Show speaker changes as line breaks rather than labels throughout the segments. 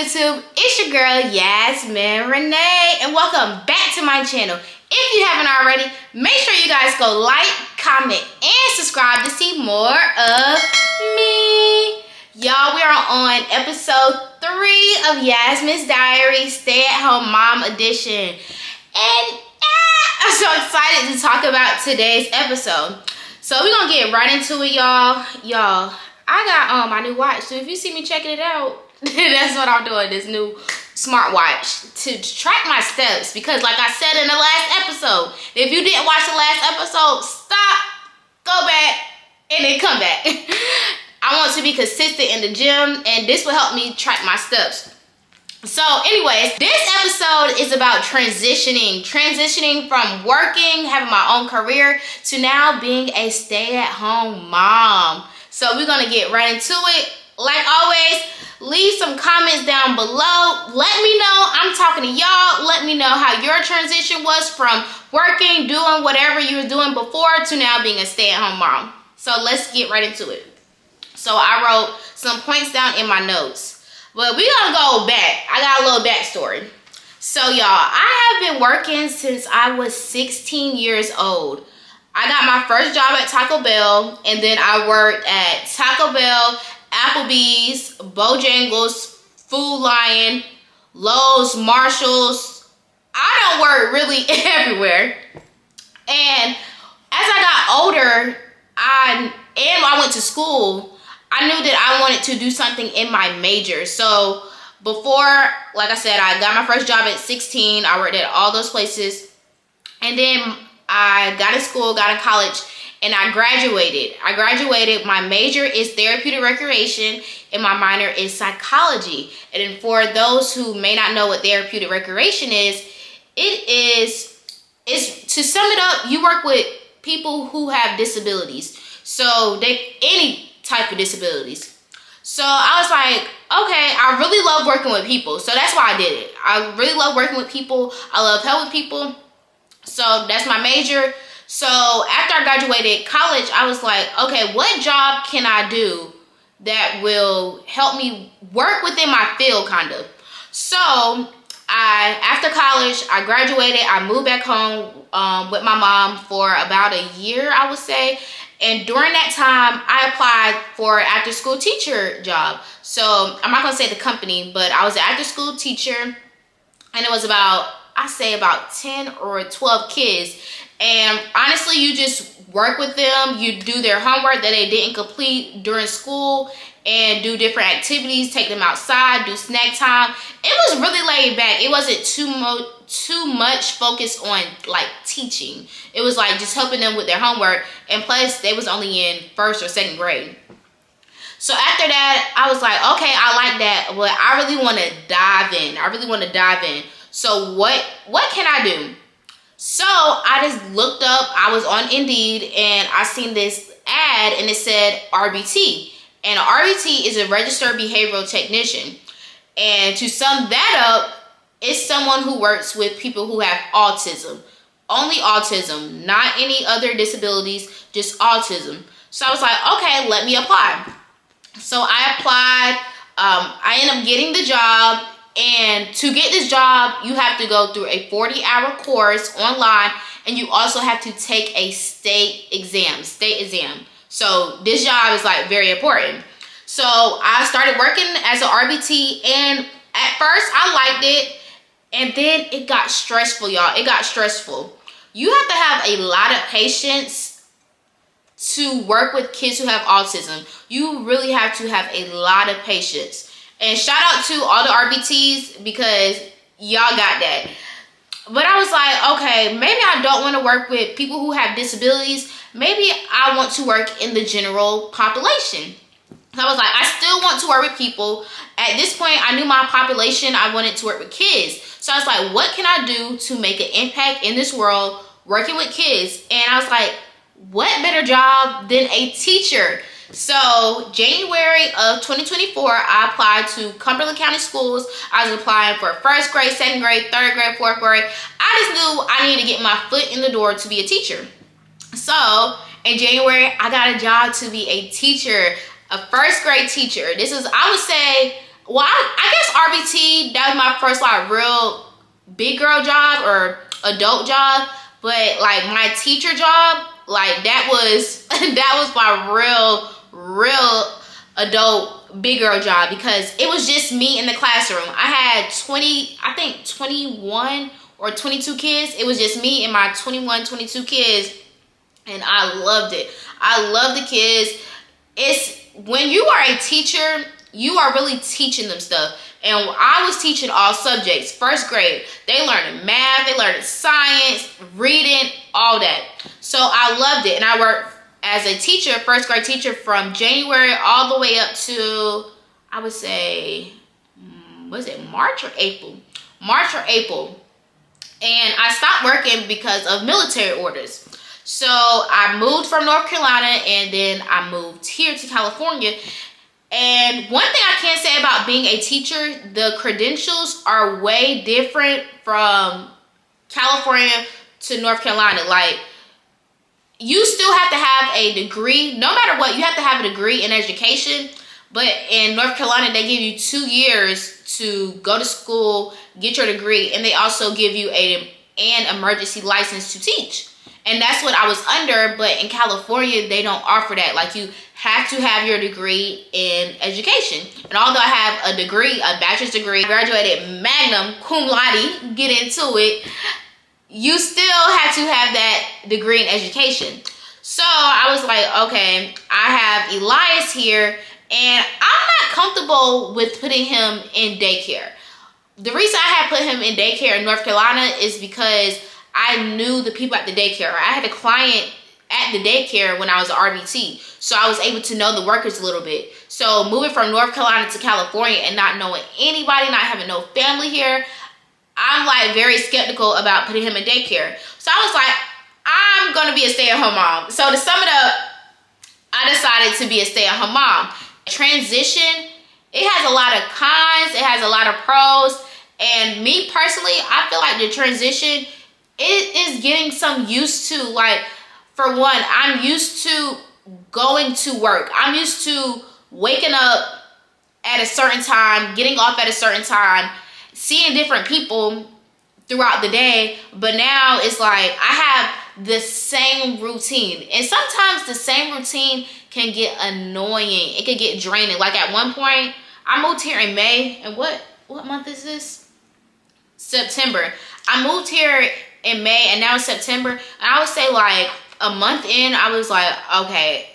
YouTube? It's your girl Yasmin Renee, and welcome back to my channel. If you haven't already, make sure you guys go like, comment, and subscribe to see more of me. Y'all, we are on episode 3 of Yasmin's Diary, Stay-at-Home Mom Edition. And I'm so excited to talk about today's episode. So we're gonna get right into it, y'all. I got my new watch, so if you see me checking it out, that's what I'm doing, this new smartwatch to track my steps. Because like I said in the last episode, if you didn't watch the last episode, stop, go back, and then come back. I want to be consistent in the gym, and this will help me track my steps. So anyways, this episode is about transitioning from working, having my own career, to now being a stay-at-home mom. So we're gonna get right into it. Like always, leave some comments down below. Let me know, I'm talking to y'all. Let me know how your transition was from working, doing whatever you were doing before, to now being a stay-at-home mom. So let's get right into it. So I wrote some points down in my notes, but we're gonna go back. I got a little backstory. So y'all, I have been working since I was 16 years old. I got my first job at Taco Bell, and then I worked at Taco Bell, Applebee's, Bojangles, Food Lion, Lowe's, Marshalls. I don't work really everywhere. And as I got older, I went to school, I knew that I wanted to do something in my major. So before, like I said, I got my first job at 16. I worked at all those places. And then I got in school, got in college, and I graduated. My major is therapeutic recreation, and my minor is psychology. And for those who may not know what therapeutic recreation is, it's to sum it up, you work with people who have disabilities. So any type of disabilities. So I was like, okay, I really love working with people. So that's why I did it. I really love working with people. I love helping people. So that's my major. So after I graduated college, I was like, okay, what job can I do that will help me work within my field, kind of? So after college, I graduated. I moved back home with my mom for about a year, I would say. And during that time, I applied for an after-school teacher job. So I'm not going to say the company, but I was an after-school teacher. And it was about 10 or 12 kids. And honestly, you just work with them. You do their homework that they didn't complete during school, and do different activities, take them outside, do snack time. It was really laid back. It wasn't too much focus on like teaching. It was like just helping them with their homework. And plus, they was only in 1st or 2nd grade. So after that, I was like, okay, I like that, but I really want to dive in. So what can I do? So I just looked up, I was on Indeed, and I seen this ad, and it said RBT. And RBT is a registered behavioral technician. And to sum that up, it's someone who works with people who have autism. Only autism, not any other disabilities, just autism. So I was like, okay, let me apply. So I applied, I ended up getting the job. And to get this job, you have to go through a 40-hour course online, and you also have to take a state exam. So this job is like very important. So I started working as an RBT, and at first I liked it, and then it got stressful, y'all. It got stressful. You have to have a lot of patience to work with kids who have autism. You really have to have a lot of patience. And shout out to all the RBTs, because y'all got that. But I was like, okay, maybe I don't want to work with people who have disabilities. Maybe I want to work in the general population. So I was like, I still want to work with people. At this point, I knew my population. I wanted to work with kids. So I was like, what can I do to make an impact in this world working with kids? And I was like, what better job than a teacher? So January of 2024, I applied to Cumberland County Schools. I was applying for 1st grade, 2nd grade, 3rd grade, 4th grade. I just knew I needed to get my foot in the door to be a teacher. So in January, I got a job to be a teacher, a 1st grade teacher. This is, I would say, well, I guess RBT, that was my first like real big girl job or adult job. But like my teacher job, like that was that was my real adult big girl job, because it was just me in the classroom. I had 21 or 22 kids. It was just me and my 21, 22 kids, and I loved it. I love the kids. It's when you are a teacher, you are really teaching them stuff. And I was teaching all subjects. First grade, they learned math, they learned science, reading, all that. So I loved it. And I worked as a teacher, first grade teacher, from January all the way up to, I would say, was it March or April? March or April. And I stopped working because of military orders. So I moved from North Carolina, and then I moved here to California. And one thing I can say about being a teacher, the credentials are way different from California to North Carolina. Like, you still have to have a degree. No matter what, you have to have a degree in education. But in North Carolina, they give you 2 years to go to school, get your degree, and they also give you an emergency license to teach. And that's what I was under, but in California, they don't offer that. Like, you have to have your degree in education. And although I have a degree, a bachelor's degree, graduated magna cum laude, get into it, you still have to have that degree in education. So I was like, okay, I have Elias here, and I'm not comfortable with putting him in daycare. The reason I had put him in daycare in North Carolina is because I knew the people at the daycare. I had a client at the daycare when I was at RBT, so I was able to know the workers a little bit. So moving from North Carolina to California and not knowing anybody, not having no family here, I'm like very skeptical about putting him in daycare. So I was like, I'm gonna be a stay-at-home mom. So to sum it up, I decided to be a stay-at-home mom. Transition, it has a lot of cons, it has a lot of pros, and me personally, I feel like the transition, it is getting some used to. Like, for one, I'm used to going to work. I'm used to waking up at a certain time, getting off at a certain time, seeing different people throughout the day. But now it's like I have the same routine. And sometimes the same routine can get annoying. It can get draining. Like at one point, I moved here in May. And what month is this? September. I moved here in May, and now it's September. And I would say like a month in, I was like, okay,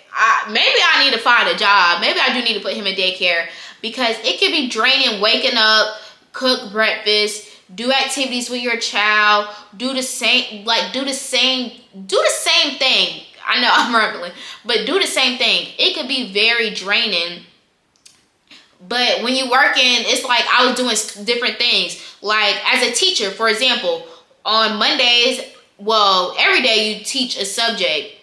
maybe I need to find a job. Maybe I do need to put him in daycare, because it can be draining waking up, cook breakfast, do activities with your child, do the same thing. I know I'm rambling, but do the same thing. It could be very draining. But when you're working, it's like I was doing different things. Like as a teacher, for example, on Mondays, well, every day you teach a subject,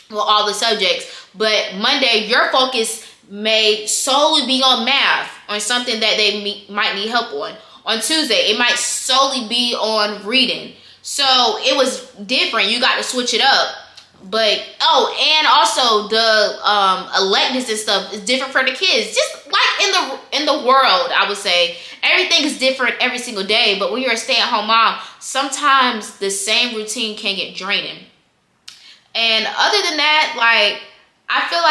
well, all the subjects, but Monday your focus may solely be on math, on something that they might need help on. On Tuesday, it might solely be on reading. So it was different. You got to switch it up. But, oh, and also the electives and stuff is different for the kids. Just like in the world, I would say. Everything is different every single day. But when you're a stay-at-home mom, sometimes the same routine can get draining. And other than that, like, I feel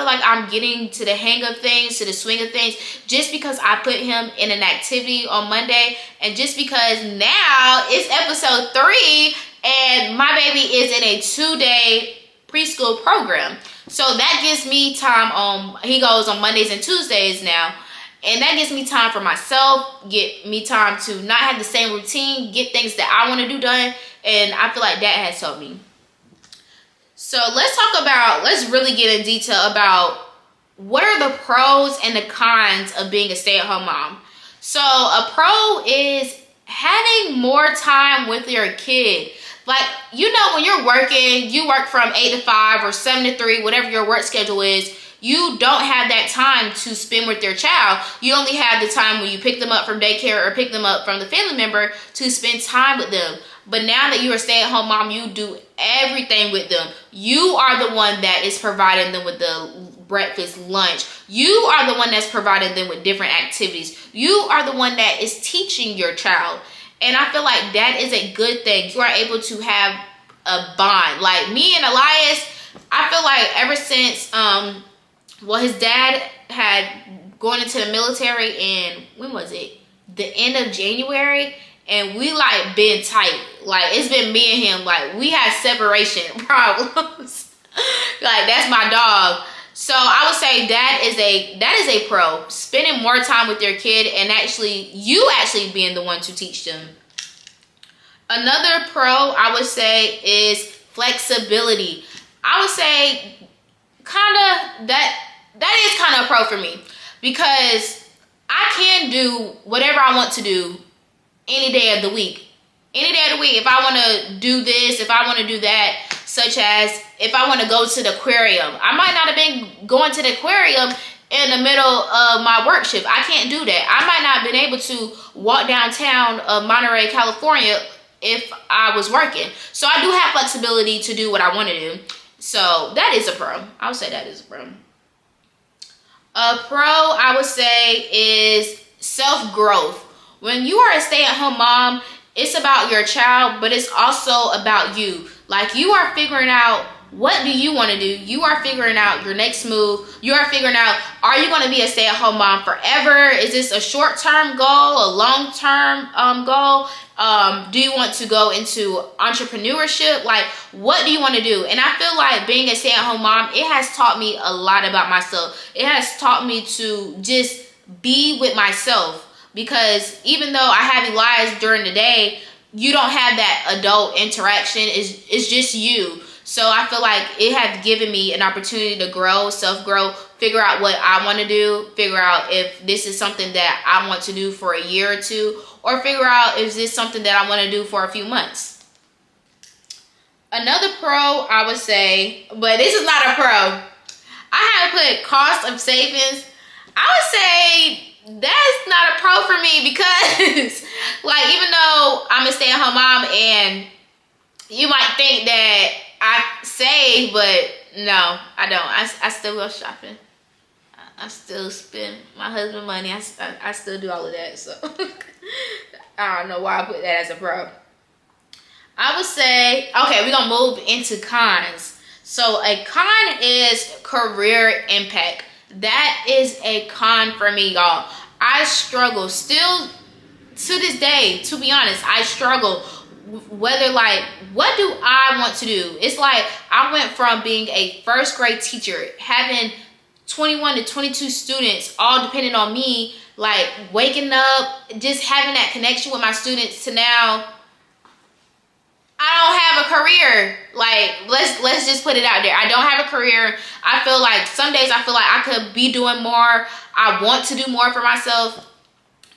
like I'm getting to the hang of things, to the swing of things, just because I put him in an activity on Monday, and just because now it's episode 3 and my baby is in a 2-day preschool program. So that gives me time he goes on Mondays and Tuesdays now. And that gives me time for myself, get me time to not have the same routine, get things that I want to do done. And I feel like that has helped me. So let's really get in detail about what are the pros and the cons of being a stay-at-home mom. So a pro is having more time with your kid. Like, you know, when you're working, you work from 8 to 5 or 7 to 3, whatever your work schedule is, you don't have that time to spend with your child. You only have the time when you pick them up from daycare or pick them up from the family member to spend time with them. But now that you're a stay-at-home mom, you do everything with them. You are the one that is providing them with the breakfast, lunch. You are the one that's providing them with different activities. You are the one that is teaching your child. And I feel like that is a good thing. You are able to have a bond. Like me and Elias, I feel like ever since, his dad had gone into the military, and when was it? The end of January. And we like been tight. Like it's been me and him. Like we had separation problems. Like that's my dog. So I would say that is a pro. Spending more time with your kid and you actually being the one to teach them. Another pro I would say is flexibility. I would say that is kind of a pro for me, because I can do whatever I want to do any day of the week. Any day of the week. If I want to do this, if I want to do that, such as if I want to go to the aquarium. I might not have been going to the aquarium in the middle of my work shift. I can't do that. I might not have been able to walk downtown of Monterey, California if I was working. So I do have flexibility to do what I want to do. So that is a pro. I would say that is a pro. A pro I would say is self-growth. When you are a stay-at-home mom, it's about your child, but it's also about you. Like you are figuring out, what do you want to do? You are figuring out your next move. You are figuring out, are you going to be a stay-at-home mom forever? Is this a short-term goal, a long-term goal? Do you want to go into entrepreneurship? Like, what do you want to do? And I feel like being a stay-at-home mom, it has taught me a lot about myself. It has taught me to just be with myself. Because even though I have Elias during the day, you don't have that adult interaction. It's just you. So I feel like it has given me an opportunity to grow, self-grow, figure out what I want to do, figure out if this is something that I want to do for a year or two, or figure out if this is something that I want to do for a few months. Another pro I would say, but this is not a pro. I have put cost of savings. I would say that's not a pro for me, because like even though I'm a stay-at-home mom and you might think that I save, but no, I don't. I still go shopping. I still spend my husband's money. I still do all of that. So I don't know why I put that as a pro. I would say, okay, we're going to move into cons. So a con is career impact. That is a con for me, y'all. I struggle still to this day, to be honest. I struggle whether like, what do I want to do? It's like I went from being a first grade teacher, having 21 to 22 students all depending on me, like waking up, just having that connection with my students, to now I don't have a career. Like, let's just put it out there. I don't have a career. I feel like some days I feel like I could be doing more. I want to do more for myself.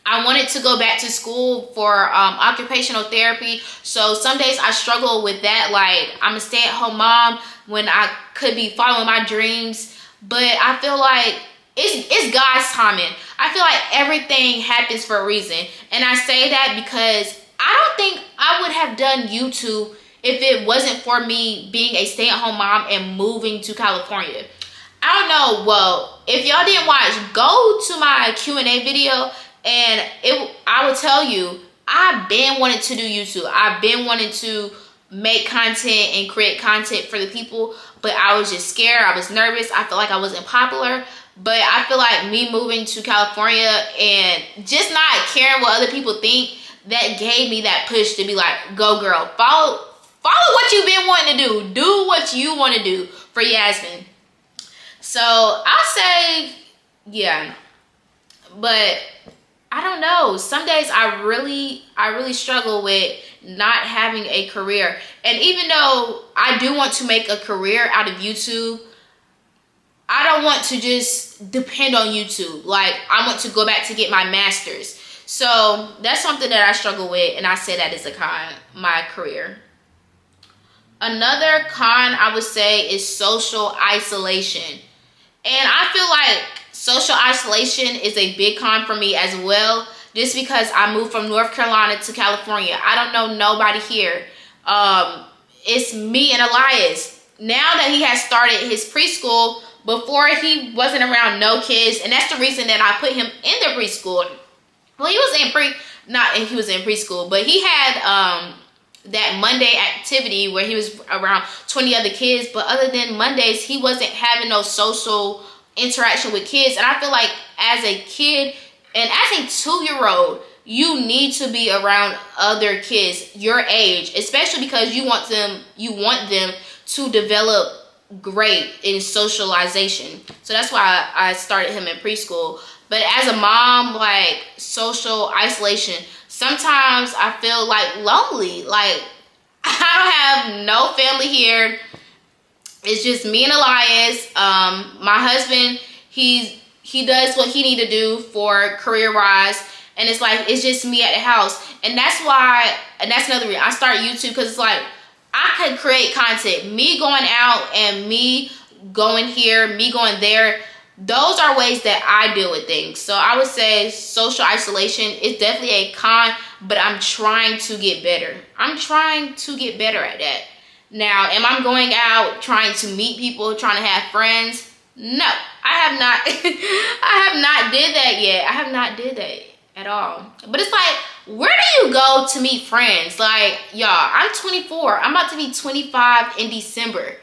I wanted to go back to school for occupational therapy. So some days I struggle with that. Like, I'm a stay-at-home mom when I could be following my dreams. But I feel like it's God's timing. I feel like everything happens for a reason. And I say that because I don't think I would have done YouTube if it wasn't for me being a stay-at-home mom and moving to California. I don't know. Well, if y'all didn't watch, go to my Q&A video. And I will tell you, I've been wanting to do YouTube. I've been wanting to make content and create content for the people, but I was just scared. I was nervous. I felt like I wasn't popular. But I feel like me moving to California and just not caring what other people think, that gave me that push to be like, go girl, follow what you've been wanting to do. Do what you want to do for Yasmin. So I'll say, yeah, but I don't know. Some days I really struggle with not having a career. And even though I do want to make a career out of YouTube, I don't want to just depend on YouTube. Like, I want to go back to get my master's. So that's something that I struggle with, and I say that is a con, my career. Another con I would say is social isolation. And I feel like social isolation is a big con for me as well, just because I moved from North Carolina to California. I don't know nobody here. It's me and Elias. Now that he has started his preschool, before he wasn't around no kids, and that's the reason that I put him in the preschool. Well, he was in preschool, but he had that Monday activity where he was around 20 other kids. But other than Mondays, he wasn't having no social interaction with kids. And I feel like as a kid and as a 2-year-old, you need to be around other kids your age, especially because you want them to develop great in socialization. So that's why I started him in preschool. But as a mom, like, social isolation, sometimes I feel like lonely. Like, I don't have no family here. It's just me and Elias. My husband, he does what he need to do for career-wise. And it's like, it's just me at the house. And that's why, and that's another reason I started YouTube, because it's like, I could create content. Me going out and me going here, me going there. Those are ways that I deal with things. So I would say social isolation is definitely a con, but I'm trying to get better. I'm trying to get better at that. Now, am I going out trying to meet people, trying to have friends? No, I have not. I have not did that yet. I have not did that at all. But it's like, where do you go to meet friends? Like, y'all, I'm 24. I'm about to be 25 in December.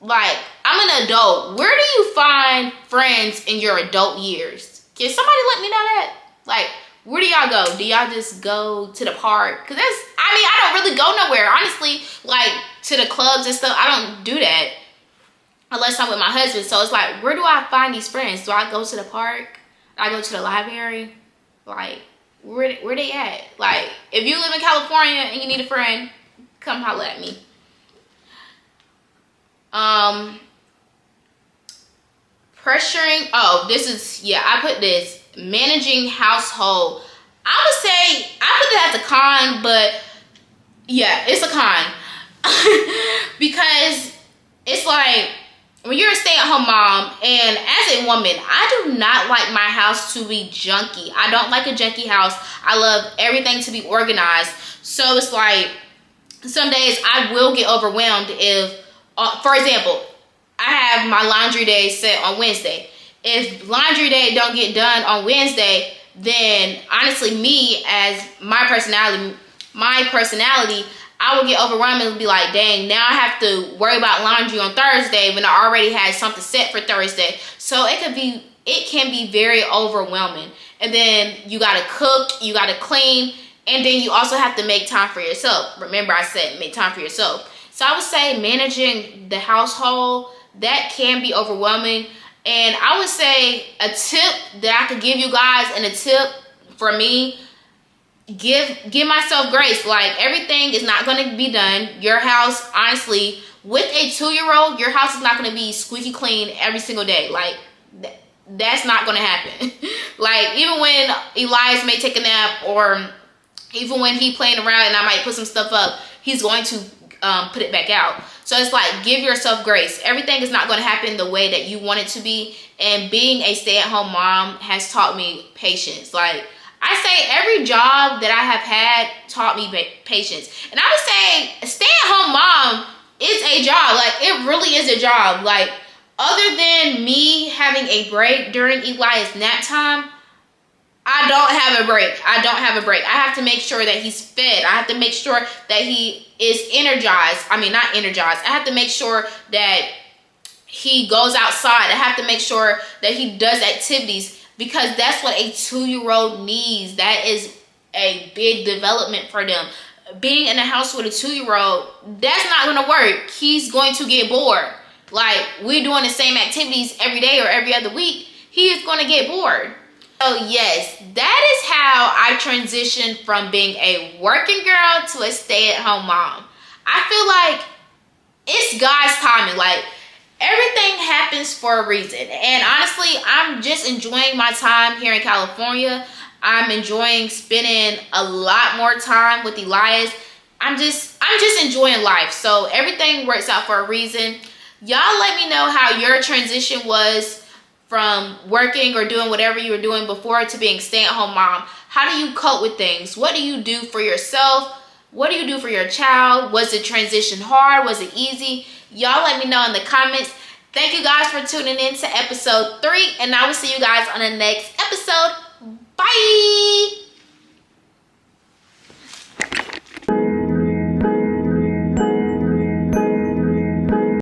Like, I'm an adult. Where do you find friends in your adult years? Can somebody let me know that? Like, where do y'all go? Do y'all just go to the park? Because I don't really go nowhere. Honestly, like, to the clubs and stuff, I don't do that. Unless I'm with my husband. So it's like, where do I find these friends? Do I go to the park? Do I go to the library? Like, where they at? Like, if you live in California and you need a friend, come holler at me. Pressuring, I put this, managing household. I would say, I put that as a con, but yeah, it's a con. Because it's like, when you're a stay-at-home mom, and as a woman, I do not like my house to be junky. I don't like a junky house. I love everything to be organized. So it's like, some days I will get overwhelmed if, for example, I have my laundry day set on Wednesday. If laundry day don't get done on Wednesday, then honestly, me as my personality, I will get overwhelmed and be like, dang, now I have to worry about laundry on Thursday when I already had something set for Thursday. So it can be very overwhelming. And then you gotta cook, you gotta clean, and then you also have to make time for yourself. Remember, I said make time for yourself. So I would say managing the household, that can be overwhelming. And I would say a tip that I could give you guys, and a tip for me, give myself grace. Like, everything is not going to be done. Your house, honestly, with a 2-year-old, your house is not going to be squeaky clean every single day. Like, that's not going to happen. Like, even when Elias may take a nap, or even when he playing around and I might put some stuff up, he's going to put it back out. So it's like, give yourself grace. Everything is not going to happen the way that you want it to be. And being a stay-at-home mom has taught me patience. Like, I say every job that I have had taught me patience. And I would say stay-at-home mom is a job. Like, it really is a job. Like, other than me having a break during Elias nap time, I don't have a break. I have to make sure that he's fed. I have to make sure that he is energized. I mean, not energized. I have to make sure that he goes outside. I have to make sure that he does activities, because that's what a 2-year-old needs. That is a big development for them. Being in a house with a 2-year-old, that's not going to work. He's going to get bored. Like, we're doing the same activities every day or every other week. He is going to get bored. So yes, that is how I transitioned from being a working girl to a stay-at-home mom. I feel like it's God's timing. Like, everything happens for a reason. And honestly, I'm just enjoying my time here in California. I'm enjoying spending a lot more time with Elias. I'm just enjoying life. So everything works out for a reason. Y'all let me know how your transition was from working or doing whatever you were doing before to being a stay-at-home mom. How do you cope with things? What do you do for yourself? What do you do for your child? Was the transition hard? Was it easy? Y'all let me know in the comments. Thank you guys for tuning in to episode 3, and I will see you guys on the next episode. Bye.